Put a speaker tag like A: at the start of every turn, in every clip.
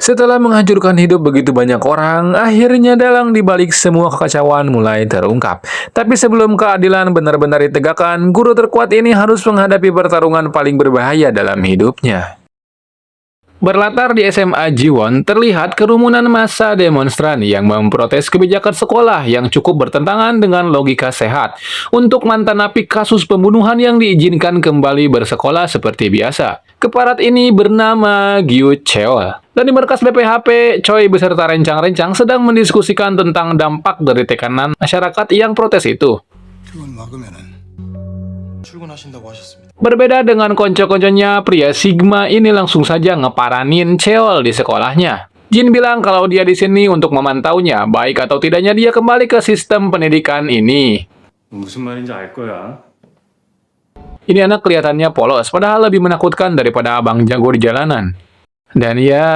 A: Setelah menghancurkan hidup begitu banyak orang, akhirnya dalang dibalik semua kekacauan mulai terungkap. Tapi sebelum keadilan benar-benar ditegakkan, guru terkuat ini harus menghadapi pertarungan paling berbahaya dalam hidupnya. Berlatar di SMA Jiwon, terlihat kerumunan massa demonstran yang memprotes kebijakan sekolah yang cukup bertentangan dengan logika sehat. Untuk mantan napi kasus pembunuhan yang diizinkan kembali bersekolah seperti biasa. Keparat ini bernama Gyu Cheol. Dan di markas BPHP, Choi beserta rencang-rencang sedang mendiskusikan tentang dampak dari tekanan masyarakat yang protes itu.
B: 출근하신다고 하셨습니다.
A: Berbeda dengan konco-konconya, pria Sigma ini langsung saja ngeparanin Cheol di sekolahnya. Jin bilang kalau dia di sini untuk memantaunya, baik atau tidaknya dia kembali ke sistem pendidikan ini.
B: 무슨 말인지 알 거야.
A: Ini anak kelihatannya polos, padahal lebih menakutkan daripada abang jago di jalanan. Dan ya,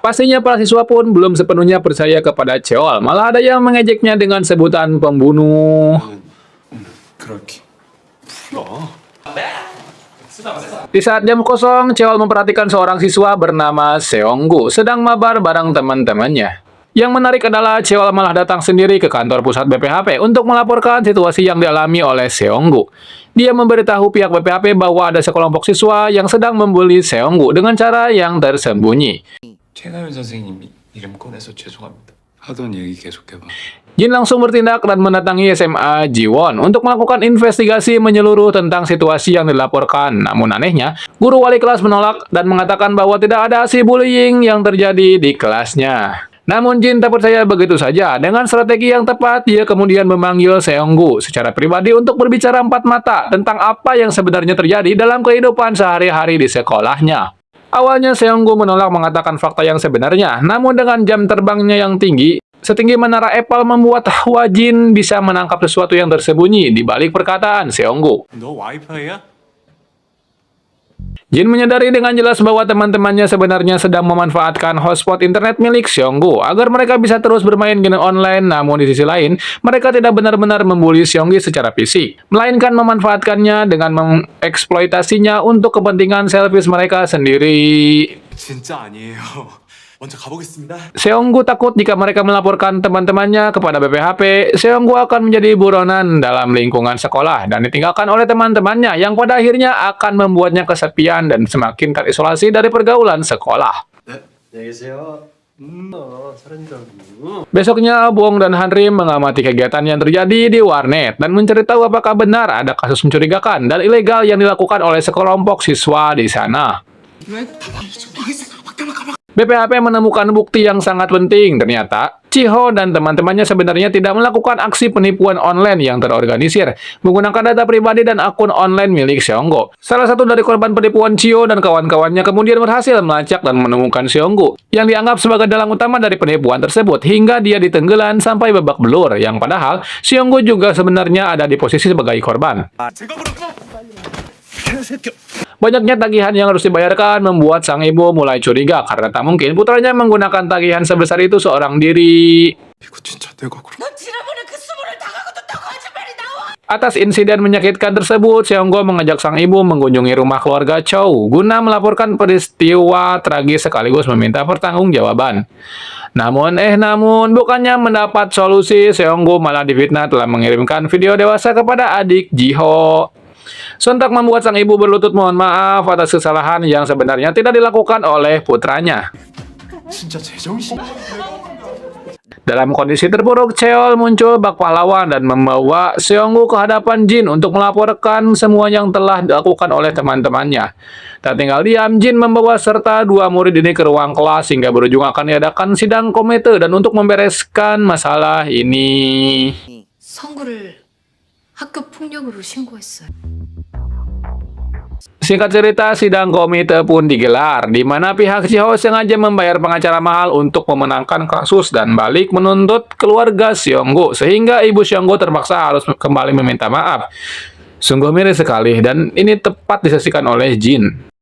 A: pastinya para siswa pun belum sepenuhnya percaya kepada Cheol. Malah ada yang mengejeknya dengan sebutan pembunuh.
B: 그렇게 불러.
A: Di saat jam kosong, Cheol memperhatikan seorang siswa bernama Seonggu sedang mabar bareng teman-temannya. Yang menarik adalah Cheol malah datang sendiri ke kantor pusat BPHP untuk melaporkan situasi yang dialami oleh Seonggu. Dia memberitahu pihak BPHP bahwa ada sekelompok siswa yang sedang membuli Seonggu dengan cara yang tersembunyi.
B: 최나연 선생님 이름 꺼내서 죄송합니다. 하던 얘기 계속해봐.
A: Jin langsung bertindak dan mendatangi SMA Jiwon untuk melakukan investigasi menyeluruh tentang situasi yang dilaporkan. Namun anehnya, guru wali kelas menolak dan mengatakan bahwa tidak ada aksi bullying yang terjadi di kelasnya. Namun Jin tak percaya begitu saja. Dengan strategi yang tepat, dia kemudian memanggil Seonggu secara pribadi untuk berbicara empat mata tentang apa yang sebenarnya terjadi dalam kehidupan sehari-hari di sekolahnya. Awalnya Seonggu menolak mengatakan fakta yang sebenarnya, namun dengan jam terbangnya yang tinggi, setinggi menara Eiffel membuat Hwa Jin bisa menangkap sesuatu yang tersembunyi di balik perkataan Seonggu.
B: 너 와이파이야?
A: Jin menyadari dengan jelas bahwa teman-temannya sebenarnya sedang memanfaatkan hotspot internet milik Seonggu agar mereka bisa terus bermain game online, namun di sisi lain, mereka tidak benar-benar membuli Seonggi secara fisik, melainkan memanfaatkannya dengan mengeksploitasinya untuk kepentingan selfish mereka sendiri.
B: 진짜 아니에요. 먼저 가보겠습니다.
A: Seonggu takut jika mereka melaporkan teman-temannya kepada BPHP, Seonggu akan menjadi buronan dalam lingkungan sekolah dan ditinggalkan oleh teman-temannya yang pada akhirnya akan membuatnya kesepian dan semakin terisolasi dari pergaulan sekolah.
B: 네, 안녕히 계세요. 사랑한다고.
A: Besoknya, Bong dan Hanrim mengamati kegiatan yang terjadi di warnet dan mencari tahu apakah benar ada kasus mencurigakan dan ilegal yang dilakukan oleh sekelompok siswa di sana. BPHP menemukan bukti yang sangat penting. Ternyata, Chiho dan teman-temannya sebenarnya tidak melakukan aksi penipuan online yang terorganisir, menggunakan data pribadi dan akun online milik Seonggu. Salah satu dari korban penipuan, Chiho dan kawan-kawannya kemudian berhasil melacak dan menemukan Seonggu, yang dianggap sebagai dalang utama dari penipuan tersebut, hingga dia ditenggelam sampai babak belur, yang padahal Seonggu juga sebenarnya ada di posisi sebagai korban. Banyaknya tagihan yang harus dibayarkan membuat sang ibu mulai curiga karena tak mungkin putranya menggunakan tagihan sebesar itu seorang diri.
B: 이거 진짜 내가 그럼.
C: 넌 지난번에 그 수모를 당하고도 거짓말이 나와!
A: Atas insiden menyakitkan tersebut, Seonggo mengajak sang ibu mengunjungi rumah keluarga Chow guna melaporkan peristiwa tragis sekaligus meminta pertanggungjawaban. Namun bukannya mendapat solusi, Seonggo malah difitnah telah mengirimkan video dewasa kepada adik Jiho. Sontak membuat sang ibu berlutut mohon maaf atas kesalahan yang sebenarnya tidak dilakukan oleh putranya.
B: 진짜 제정신.
A: Dalam kondisi terpuruk, Cheol muncul bak pahlawan dan membawa Seonggu ke hadapan Jin untuk melaporkan semua yang telah dilakukan oleh teman-temannya. Tak tinggal diam, Jin membawa serta dua murid ini ke ruang kelas hingga berujung akan diadakan sidang komite dan untuk membereskan masalah ini.
C: 성구를 학교 폭력으로 신고했어요.
A: Singkat cerita, sidang komite pun digelar, di mana pihak Chiho sengaja membayar pengacara mahal untuk memenangkan kasus dan balik menuntut keluarga Seonggu, sehingga ibu Seonggu terpaksa harus kembali meminta maaf. Sungguh miris sekali, dan ini tepat disaksikan oleh Jin.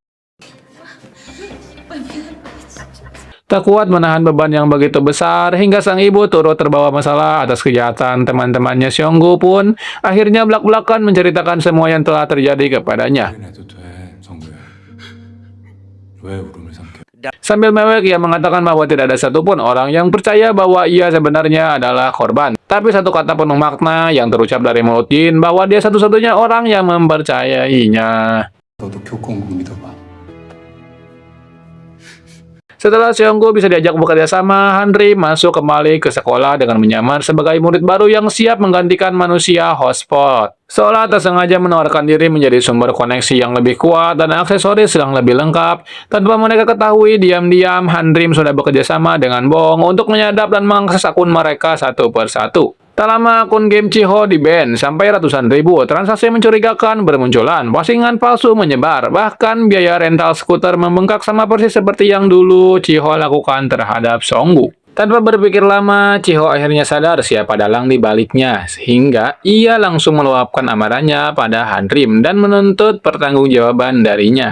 A: Tak kuat menahan beban yang begitu besar, hingga sang ibu turut terbawa masalah atas kejahatan teman-temannya Seonggu pun akhirnya belak-belakan menceritakan semua yang telah terjadi kepadanya.
B: 해도 돼, 성구야. 왜 울음을 삼켜?
A: Sambil mewek, ia mengatakan bahwa tidak ada satupun orang yang percaya bahwa ia sebenarnya adalah korban. Tapi satu kata penuh makna yang terucap dari mulut Jin bahwa dia satu-satunya orang yang mempercayainya.
B: 너도 교권국 믿어봐.
A: Setelah Seonggu bisa diajak bekerja sama, Hanri masuk kembali ke sekolah dengan menyamar sebagai murid baru yang siap menggantikan manusia hotspot. Seolah tak sengaja menawarkan diri menjadi sumber koneksi yang lebih kuat dan aksesoris yang lebih lengkap. Tanpa mereka ketahui, diam-diam Hanrim sudah bekerja sama dengan Bong untuk menyadap dan mengakses akun mereka satu persatu. Tak lama akun game Chiho di-ban, sampai ratusan ribu transaksi mencurigakan bermunculan, postingan palsu menyebar, bahkan biaya rental skuter membengkak sama persis seperti yang dulu Chiho lakukan terhadap Seonggu. Tanpa berpikir lama, Chiho akhirnya sadar siapa dalang di baliknya, sehingga ia langsung meluapkan amarahnya pada Hanrim dan menuntut pertanggungjawaban darinya.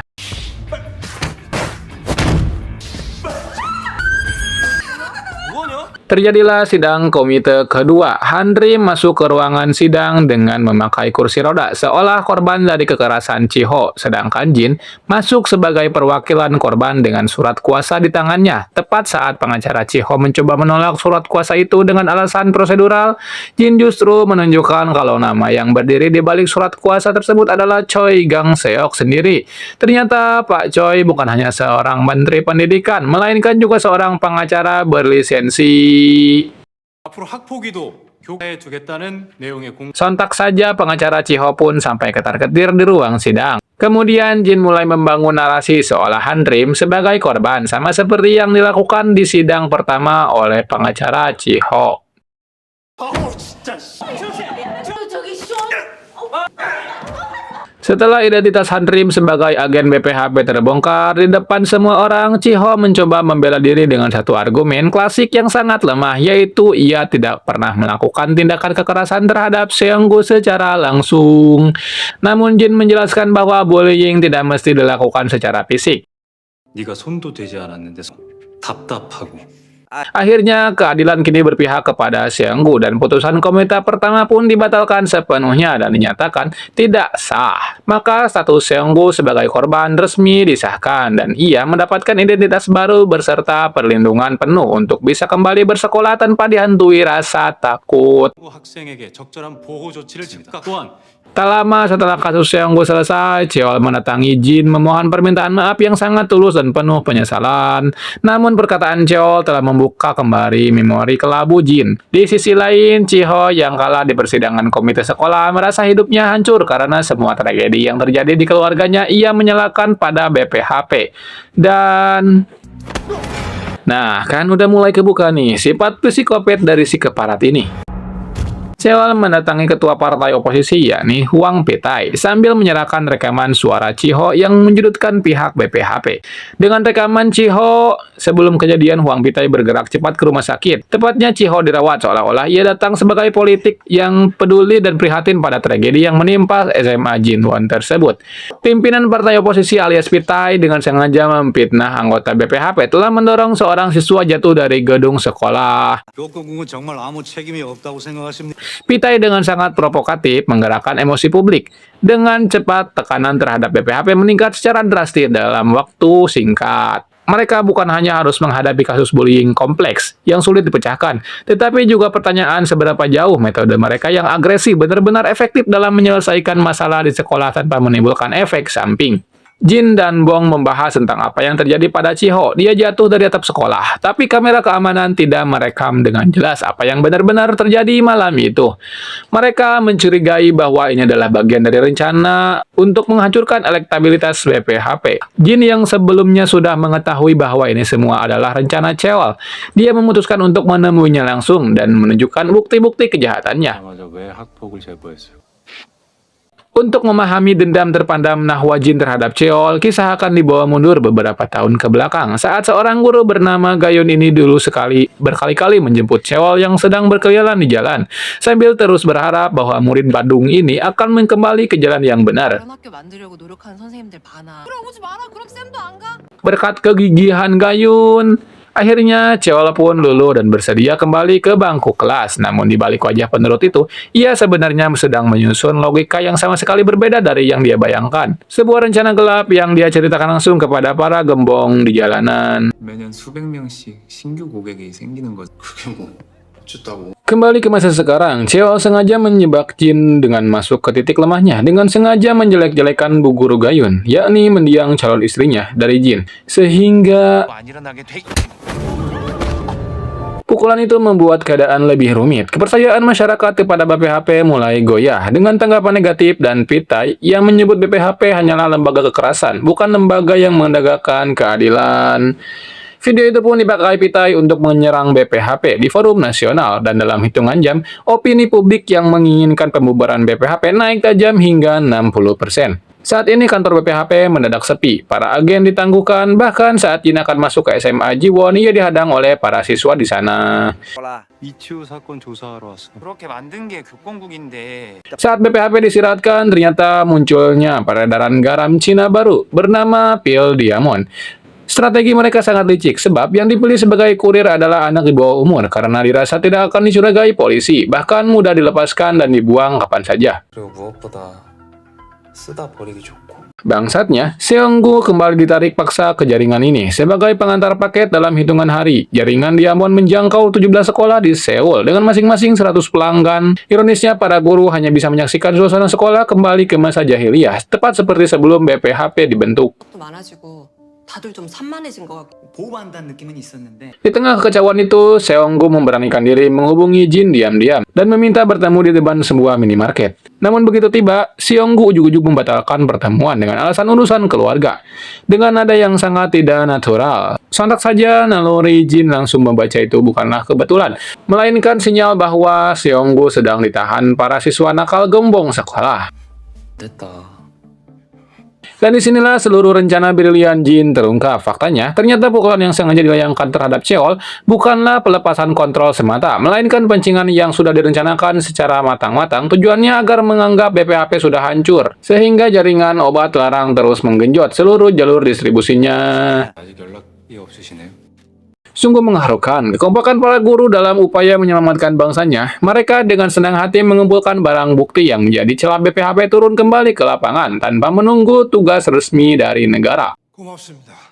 A: Terjadilah sidang komite kedua. Hanrim masuk ke ruangan sidang dengan memakai kursi roda, seolah korban dari kekerasan Chiho, sedangkan Jin masuk sebagai perwakilan korban dengan surat kuasa di tangannya. Tepat saat pengacara Chiho mencoba menolak surat kuasa itu dengan alasan prosedural, Jin justru menunjukkan kalau nama yang berdiri di balik surat kuasa tersebut adalah Choi Gang-seok sendiri. Ternyata Pak Choi bukan hanya seorang menteri pendidikan, melainkan juga seorang pengacara berlisensi.
B: 앞으로 학폭위도 교과에 두겠다는 내용의
A: Sontak saja pengacara Chiho pun sampai ketar-ketir di ruang sidang. Kemudian Jin mulai membangun narasi seolah Hanrim sebagai korban, sama seperti yang dilakukan di sidang pertama oleh pengacara Chiho. Setelah identitas Hanrim sebagai agen BPHP terbongkar di depan semua orang, Chiho mencoba membela diri dengan satu argumen klasik yang sangat lemah, yaitu ia tidak pernah melakukan tindakan kekerasan terhadap Seonggu secara langsung. Namun Jin menjelaskan bahwa bullying tidak mesti dilakukan secara fisik.
B: 네가 손도 대지 않았는데 답답하고.
A: Akhirnya, keadilan kini berpihak kepada Seonggu dan putusan komite pertama pun dibatalkan sepenuhnya dan dinyatakan tidak sah. Maka status Seonggu sebagai korban resmi disahkan dan ia mendapatkan identitas baru berserta perlindungan penuh untuk bisa kembali bersekolah tanpa dihantui rasa takut.
B: 학생에게 적절한 보호 조치를 즉각 또한
A: Tak lama setelah kasus Seonggu selesai, Cheol mendatangi Jin memohon permintaan maaf yang sangat tulus dan penuh penyesalan. Namun perkataan Cheol telah membuka kembali memori kelabu Jin. Di sisi lain, Chiho yang kalah di persidangan komite sekolah merasa hidupnya hancur karena semua tragedi yang terjadi di keluarganya ia menyalahkan pada BPHP. Dan nah, kan udah mulai kebuka nih sifat psikopat dari si keparat ini. Cheol mendatangi ketua partai oposisi yakni Hwang Petai sambil menyerahkan rekaman suara Chiho yang menjudutkan pihak BPHP. Dengan rekaman Chiho, sebelum kejadian Hwang Petai bergerak cepat ke rumah sakit. Tepatnya Chiho dirawat seolah-olah ia datang sebagai politik yang peduli dan prihatin pada tragedi yang menimpa SMA Jinwon tersebut. Pimpinan partai oposisi alias Petai dengan sengaja memfitnah anggota BPHP telah mendorong seorang siswa jatuh dari gedung sekolah.
B: 교권국은 정말 아무 책임이 없다고 생각하십니까?
A: Petai dengan sangat provokatif menggerakkan emosi publik. Dengan cepat, tekanan terhadap BPHP meningkat secara drastis dalam waktu singkat. Mereka bukan hanya harus menghadapi kasus bullying kompleks yang sulit dipecahkan, tetapi juga pertanyaan seberapa jauh metode mereka yang agresif benar-benar efektif dalam menyelesaikan masalah di sekolah tanpa menimbulkan efek samping. Jin dan Bong membahas tentang apa yang terjadi pada Chiho. Dia jatuh dari atap sekolah, tapi kamera keamanan tidak merekam dengan jelas apa yang benar-benar terjadi malam itu. Mereka mencurigai bahwa ini adalah bagian dari rencana untuk menghancurkan elektabilitas BPHP. Jin yang sebelumnya sudah mengetahui bahwa ini semua adalah rencana Cheol. Dia memutuskan untuk menemuinya langsung dan menunjukkan bukti-bukti kejahatannya.
B: 맞아 왜 학폭을 제보했어요?
A: Untuk memahami dendam terpendam Nahwa Jin terhadap Cheol, kisah akan dibawa mundur beberapa tahun ke belakang. Saat seorang guru bernama Gayun ini dulu berkali-kali menjemput Cheol yang sedang berkeliaran di jalan, sambil terus berharap bahwa murid Badung ini akan kembali ke jalan yang benar.
C: 학교 만들려고 노력하는 선생님들 많아. 그럼 오지 마라. 그럼 쌤도 안 가.
A: Berkat kegigihan Gayun, Akhirnya, Cheol pun luluh dan bersedia kembali ke bangku kelas. Namun di balik wajah penurut itu, ia sebenarnya sedang menyusun logika yang sama sekali berbeda dari yang dia bayangkan. Sebuah rencana gelap yang dia ceritakan langsung kepada para gembong di jalanan.
B: 매년 수백 명씩 신규 고객이 생기는 거. 그게 뭐 어쩌다고.
A: Kembali ke masa sekarang, Cheol sengaja menyebak Jin dengan masuk ke titik lemahnya dengan sengaja menjelek-jelekan Bu Guru Gayun, yakni mendiang calon istrinya dari Jin. Sehingga pukulan itu membuat keadaan lebih rumit. Kepercayaan masyarakat kepada BPHP mulai goyah dengan tanggapan negatif dan Pitai yang menyebut BPHP hanyalah lembaga kekerasan, bukan lembaga yang menegakkan keadilan. Video itu pun dipakai Pitai untuk menyerang BPHP di forum nasional dan dalam hitungan jam, opini publik yang menginginkan pembubaran BPHP naik tajam hingga 60%. Saat ini kantor BPHP mendadak sepi, para agen ditangguhkan, bahkan saat Jin akan masuk ke SMA Jiwon, ia dihadang oleh para siswa di sana.
D: 이치우 사건 조사하러 왔어.
E: 그렇게 만든 게 교권국인데
A: Saat BPHP disiratkan, ternyata munculnya peredaran garam Cina baru bernama Pil Diamond. Strategi mereka sangat licik, sebab yang dipilih sebagai kurir adalah anak di bawah umur karena dirasa tidak akan dicurigai polisi, bahkan mudah dilepaskan dan dibuang kapan saja.
B: 그리고 무엇보다 쓰다 버리기 좋고.
A: Bangsatnya, Seonggu kembali ditarik paksa ke jaringan ini sebagai pengantar paket dalam hitungan hari. Jaringan Diamond menjangkau 17 sekolah di Seoul dengan masing-masing 100 pelanggan. Ironisnya, para guru hanya bisa menyaksikan suasana sekolah kembali ke masa jahiliyah, tepat seperti sebelum BPHP dibentuk.
F: 많아지고 다들 좀 산만해진 것 같고
E: 보호받는다는 느낌은 있었는데
A: Di tengah kekacauan itu, Seonggu memberanikan diri menghubungi Jin diam-diam dan meminta bertemu di depan sebuah minimarket. Namun begitu tiba, Seonggu ujug-ujug membatalkan pertemuan dengan alasan urusan keluarga. Dengan nada yang sangat tidak natural, sontak saja naluri Jin langsung membaca itu bukanlah kebetulan, melainkan sinyal bahwa Seonggu sedang ditahan para siswa nakal gembong sekolah.
B: 됐다.
A: Dan disinilah seluruh rencana brilian Jin terungkap. Faktanya, ternyata pukulan yang sengaja dilayangkan terhadap Cheol bukanlah pelepasan kontrol semata, melainkan pancingan yang sudah direncanakan secara matang-matang, tujuannya agar menganggap BPHP sudah hancur, sehingga jaringan obat terlarang terus menggenjot seluruh jalur distribusinya.
B: 아직 연락이 없으시네요.
A: Sungguh mengharukan, kekompakan para guru dalam upaya menyelamatkan bangsanya. Mereka dengan senang hati mengumpulkan barang bukti yang menjadi celah BPHP turun kembali ke lapangan tanpa menunggu tugas resmi dari negara.
D: 고맙습니다.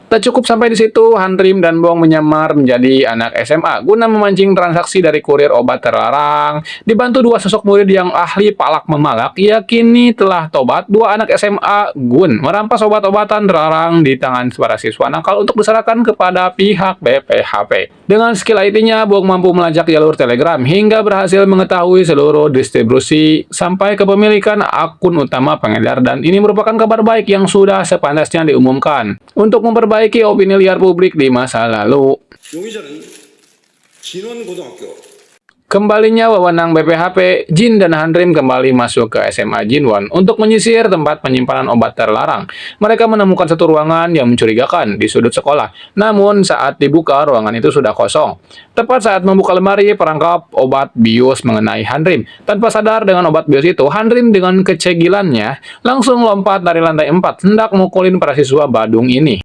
A: Tak cukup sampai di situ, Hanrim dan Bong menyamar menjadi anak SMA guna memancing transaksi dari kurir obat terlarang. Dibantu dua sosok murid yang ahli palak memalak, ia kini telah tobat. Dua anak SMA Gun merampas obat-obatan terlarang di tangan para siswa nakal untuk diserahkan kepada pihak BPHP. Dengan skill IT-nya, Bong mampu melacak jalur Telegram hingga berhasil mengetahui seluruh distribusi sampai kepemilikan akun utama pengedar, dan ini merupakan kabar baik yang sudah sepantasnya diumumkan untuk memperbaiki opini liar publik di masa lalu.
D: 용의자는 진원고등학교
A: Kembalinya wewenang BPHP, Jin dan Hanrim kembali masuk ke SMA Jinwon untuk menyisir tempat penyimpanan obat terlarang. Mereka menemukan satu ruangan yang mencurigakan di sudut sekolah. Namun saat dibuka, ruangan itu sudah kosong. Tepat saat membuka lemari perangkap obat bius mengenai Hanrim. Tanpa sadar dengan obat bius itu, Hanrim dengan kecegilannya langsung lompat dari lantai 4 hendak mukulin para siswa badung ini.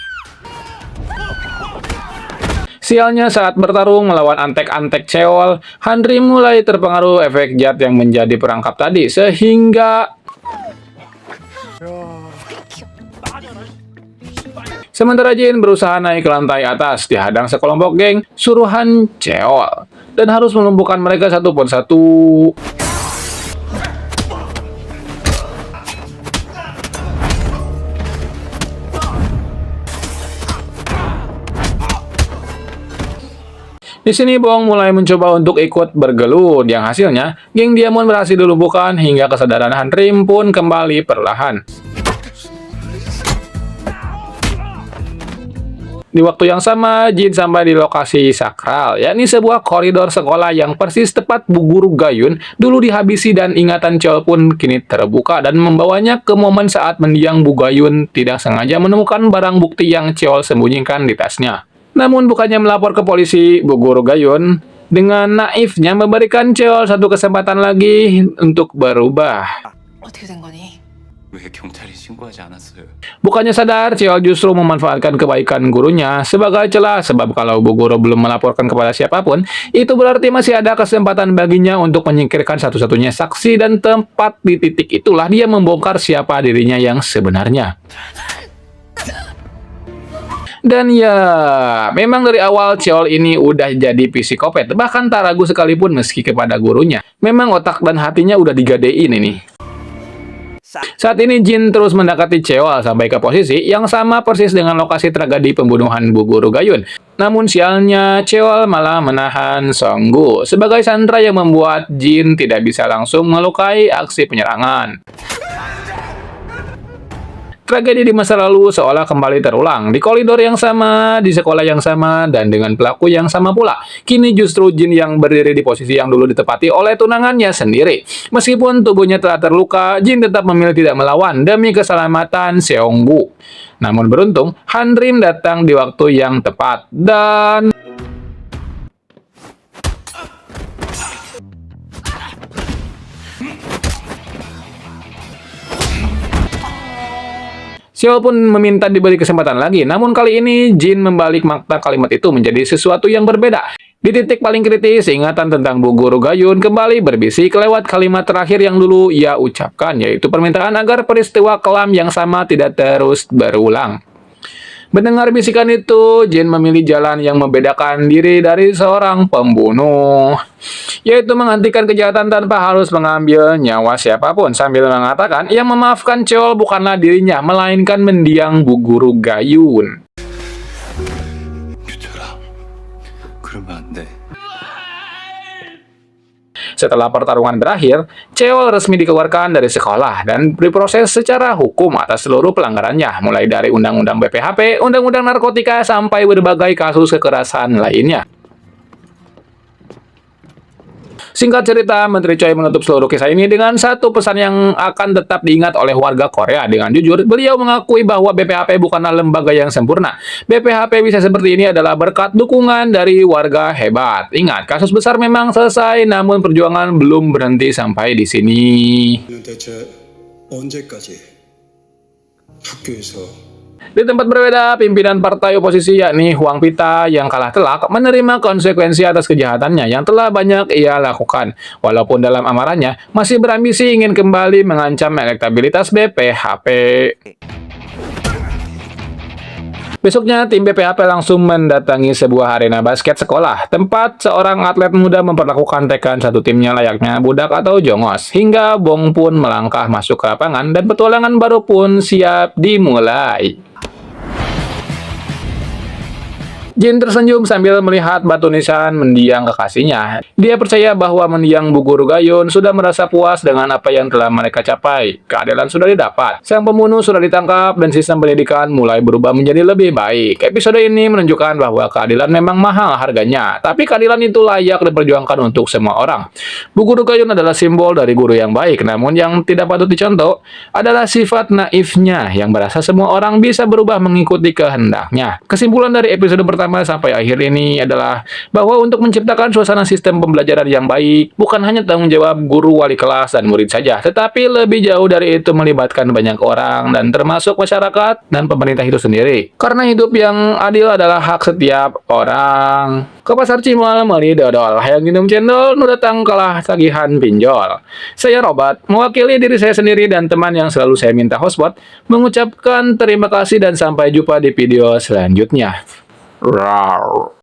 A: Sialnya saat bertarung melawan antek-antek Cheol, Hanrim mulai terpengaruh efek zat yang menjadi perangkap tadi, sehingga sementara Jin berusaha naik ke lantai atas, dihadang sekelompok geng suruhan Cheol, dan harus melumpuhkan mereka satu persatu. Di sini Bong mulai mencoba untuk ikut bergelut, yang hasilnya geng Diamond berhasil dilumpuhkan hingga kesadaran Hanrim pun kembali perlahan. Di waktu yang sama, Jin sampai di lokasi sakral, yakni sebuah koridor sekolah yang persis tepat Bu Guru Gayun dulu dihabisi, dan ingatan Cheol pun kini terbuka dan membawanya ke momen saat mendiang Bu Gayun tidak sengaja menemukan barang bukti yang Cheol sembunyikan di tasnya. Namun bukannya melapor ke polisi, Bu Guru Gayun dengan naifnya memberikan Cheol satu kesempatan lagi untuk berubah.
F: 어떻게 된 거니?
B: 왜 경찰에 신고하지 않았어요?
A: Bukannya sadar, Cheol justru memanfaatkan kebaikan gurunya sebagai celah, sebab kalau Bu Guru belum melaporkan kepada siapapun, itu berarti masih ada kesempatan baginya untuk menyingkirkan satu-satunya saksi, dan tempat di titik itulah dia membongkar siapa dirinya yang sebenarnya. Dan ya, memang dari awal Cheol ini udah jadi psikopat, bahkan tak ragu sekalipun meski kepada gurunya. Memang otak dan hatinya udah digadein ini. Saat ini Jin terus mendekati Cheol sampai ke posisi yang sama persis dengan lokasi tragedi pembunuhan Bu Guru Gayun. Namun sialnya, Cheol malah menahan Songgu sebagai sandera yang membuat Jin tidak bisa langsung melukai aksi penyerangan. Tragedi di masa lalu seolah kembali terulang, di koridor yang sama, di sekolah yang sama, dan dengan pelaku yang sama pula. Kini justru Jin yang berdiri di posisi yang dulu ditepati oleh tunangannya sendiri. Meskipun tubuhnya telah terluka, Jin tetap memilih tidak melawan demi keselamatan Seonggu. Namun beruntung, Han Rim datang di waktu yang tepat, dan Cheol pun meminta diberi kesempatan lagi, namun kali ini Jin membalik makna kalimat itu menjadi sesuatu yang berbeda. Di titik paling kritis, ingatan tentang Bu Guru Gayun kembali berbisik lewat kalimat terakhir yang dulu ia ucapkan, yaitu permintaan agar peristiwa kelam yang sama tidak terus berulang. Mendengar bisikan itu, Jin memilih jalan yang membedakan diri dari seorang pembunuh, yaitu menghentikan kejahatan tanpa harus mengambil nyawa siapapun, sambil mengatakan yang memaafkan Cheol bukanlah dirinya, melainkan mendiang Bu Guru Gayun.
B: 유철아, 그러면 안 돼.
A: Setelah pertarungan berakhir, Cheol resmi dikeluarkan dari sekolah dan diproses secara hukum atas seluruh pelanggarannya, mulai dari Undang-Undang BPHP, Undang-Undang Narkotika, sampai berbagai kasus kekerasan lainnya. Singkat cerita, Menteri Choi menutup seluruh kisah ini dengan satu pesan yang akan tetap diingat oleh warga Korea. Dengan jujur, beliau mengakui bahwa BPHP bukanlah lembaga yang sempurna. BPHP bisa seperti ini adalah berkat dukungan dari warga hebat. Ingat, kasus besar memang selesai, namun perjuangan belum berhenti sampai di sini.
D: 대체 언제까지 학교에서
A: Di tempat berbeda, pimpinan partai oposisi yakni Hwang Pita yang kalah telak menerima konsekuensi atas kejahatannya yang telah banyak ia lakukan. Walaupun dalam amarahnya masih berambisi ingin kembali mengancam elektabilitas BPHP. Besoknya, tim BPHP langsung mendatangi sebuah arena basket sekolah, tempat seorang atlet muda memperlakukan rekan satu timnya layaknya budak atau jongos, hingga Bong pun melangkah masuk ke lapangan dan petualangan baru pun siap dimulai. Jin tersenyum sambil melihat batu nisan mendiang kekasihnya. Dia percaya bahwa mendiang Bu Guru Gayun sudah merasa puas dengan apa yang telah mereka capai. Keadilan sudah didapat, sang pembunuh sudah ditangkap, dan sistem pendidikan mulai berubah menjadi lebih baik. Episode ini menunjukkan bahwa keadilan memang mahal harganya, tapi keadilan itu layak diperjuangkan untuk semua orang. Bu Guru Gayun adalah simbol dari guru yang baik, namun yang tidak patut dicontoh adalah sifat naifnya yang merasa semua orang bisa berubah mengikuti kehendaknya. Kesimpulan dari episode pertama sampai akhir ini adalah bahwa untuk menciptakan suasana sistem pembelajaran yang baik bukan hanya tanggung jawab guru, wali kelas, dan murid saja, tetapi lebih jauh dari itu melibatkan banyak orang dan termasuk masyarakat dan pemerintah itu sendiri. Karena hidup yang adil adalah hak setiap orang. Ke pasar Cimol meli dodol, hayang minum cendol, nu datang kalah tagihan pinjol. Saya Robert, mewakili diri saya sendiri dan teman yang selalu saya minta hotspot, mengucapkan terima kasih dan sampai jumpa di video selanjutnya. Rawr.